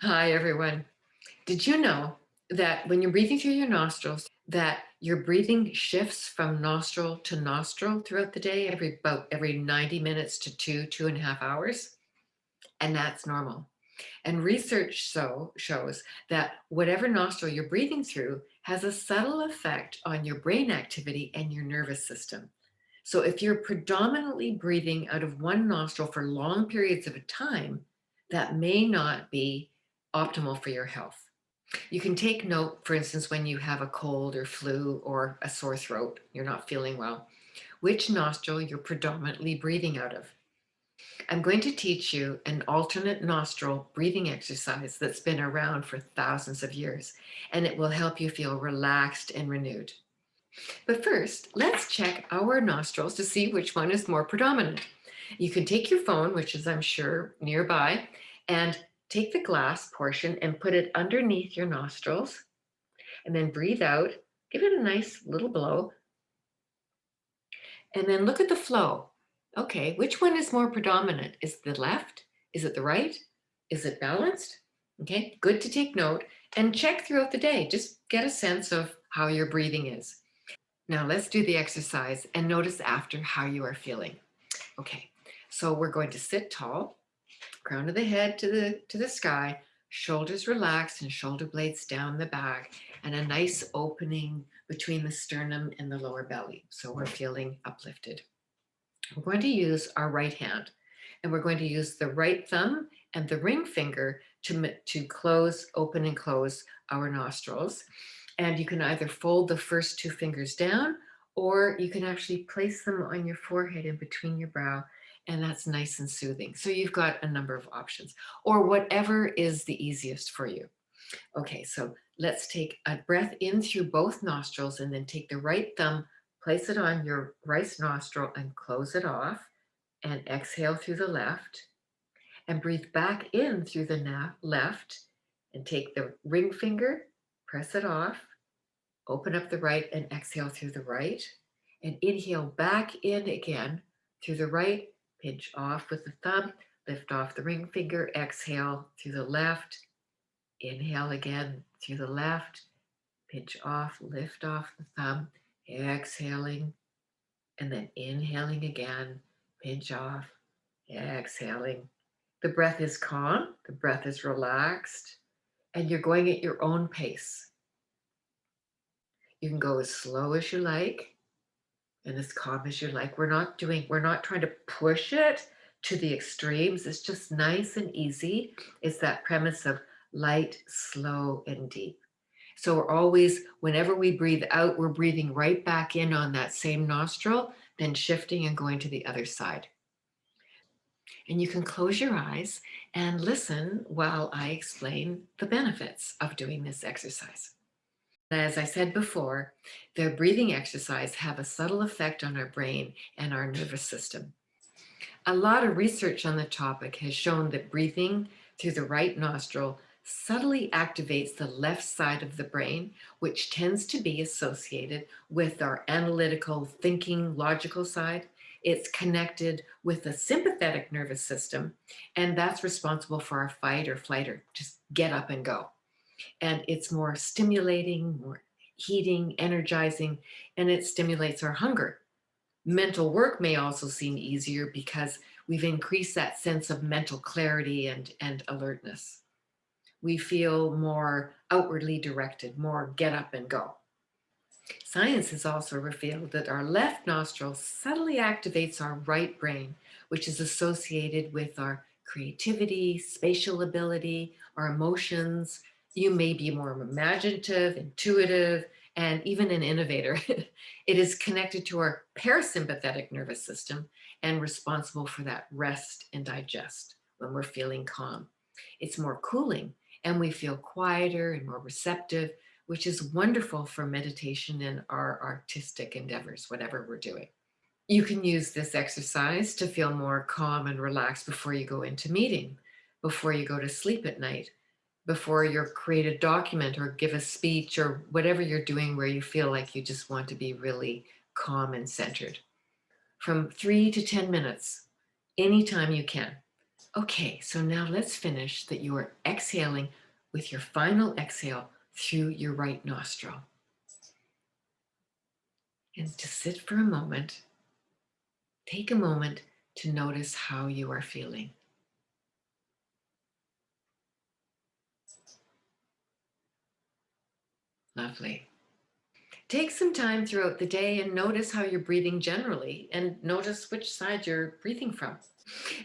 Hi, everyone. Did you know that when you're breathing through your nostrils, that your breathing shifts from nostril to nostril throughout the day, every 90 minutes to 2.5 hours? And that's normal. And research shows that whatever nostril you're breathing through has a subtle effect on your brain activity and your nervous system. So if you're predominantly breathing out of one nostril for long periods of time, that may not be optimal for your health. You can take note, for instance, when you have a cold or flu or a sore throat, you're not feeling well, which nostril you're predominantly breathing out of. I'm going to teach you an alternate nostril breathing exercise that's been around for thousands of years, and it will help you feel relaxed and renewed. But first, let's check our nostrils to see which one is more predominant. You can take your phone, which is, I'm sure, nearby, and take the glass portion and put it underneath your nostrils, and then breathe out. Give it a nice little blow, and then look at the flow. Okay, which one is more predominant? Is it the left? Is it the right? Is it balanced? Okay, good to take note and check throughout the day. Just get a sense of how your breathing is. Now let's do the exercise and notice after how you are feeling. Okay, so we're going to sit tall, crown of the head to the sky, shoulders relaxed and shoulder blades down the back, and a nice opening between the sternum and the lower belly. So we're feeling uplifted. We're going to use our right hand, and we're going to use the right thumb and the ring finger to close, open and close our nostrils. And you can either fold the first two fingers down, or you can actually place them on your forehead in between your brow, and that's nice and soothing. So you've got a number of options, or whatever is the easiest for you. Okay, so let's take a breath in through both nostrils and then take the right thumb, place it on your right nostril and close it off, and exhale through the left, and breathe back in through the left, and take the ring finger, press it off, open up the right and exhale through the right, and inhale back in again through the right, pinch off with the thumb, lift off the ring finger, exhale through the left, inhale again through the left, pinch off, lift off the thumb, exhaling, and then inhaling again, pinch off, exhaling. The breath is calm, the breath is relaxed, and you're going at your own pace. You can go as slow as you like and as calm as you like. We're not trying to push it to the extremes. It's just nice and easy. It's that premise of light, slow, and deep. So we're always, whenever we breathe out, we're breathing right back in on that same nostril, then shifting and going to the other side. And you can close your eyes and listen while I explain the benefits of doing this exercise. As I said before, the breathing exercise have a subtle effect on our brain and our nervous system. A lot of research on the topic has shown that breathing through the right nostril subtly activates the left side of the brain, which tends to be associated with our analytical, thinking, logical side. It's connected with the sympathetic nervous system, and that's responsible for our fight or flight or just get up and go. And it's more stimulating, more heating, energizing, and it stimulates our hunger. Mental work may also seem easier because we've increased that sense of mental clarity and alertness. We feel more outwardly directed, more get up and go. Science has also revealed that our left nostril subtly activates our right brain, which is associated with our creativity, spatial ability, our emotions. You may be more imaginative, intuitive, and even an innovator. It is connected to our parasympathetic nervous system and responsible for that rest and digest when we're feeling calm. It's more cooling, and we feel quieter and more receptive, which is wonderful for meditation and our artistic endeavors, whatever we're doing. You can use this exercise to feel more calm and relaxed before you go into meeting, before you go to sleep at night, before you create a document or give a speech or whatever you're doing where you feel like you just want to be really calm and centered. From 3 to 10 minutes, anytime you can. Okay, so now let's finish that you are exhaling with your final exhale through your right nostril. And to sit for a moment, take a moment to notice how you are feeling. Lovely. Take some time throughout the day and notice how you're breathing generally and notice which side you're breathing from.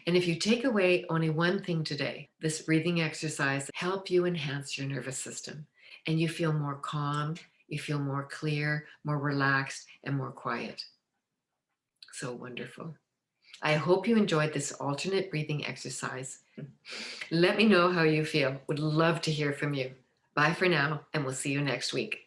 And if you take away only one thing today, this breathing exercise help you enhance your nervous system and you feel more calm, you feel more clear, more relaxed, and more quiet. So wonderful. I hope you enjoyed this alternate breathing exercise. Let me know how you feel. Would love to hear from you. Bye for now, and we'll see you next week.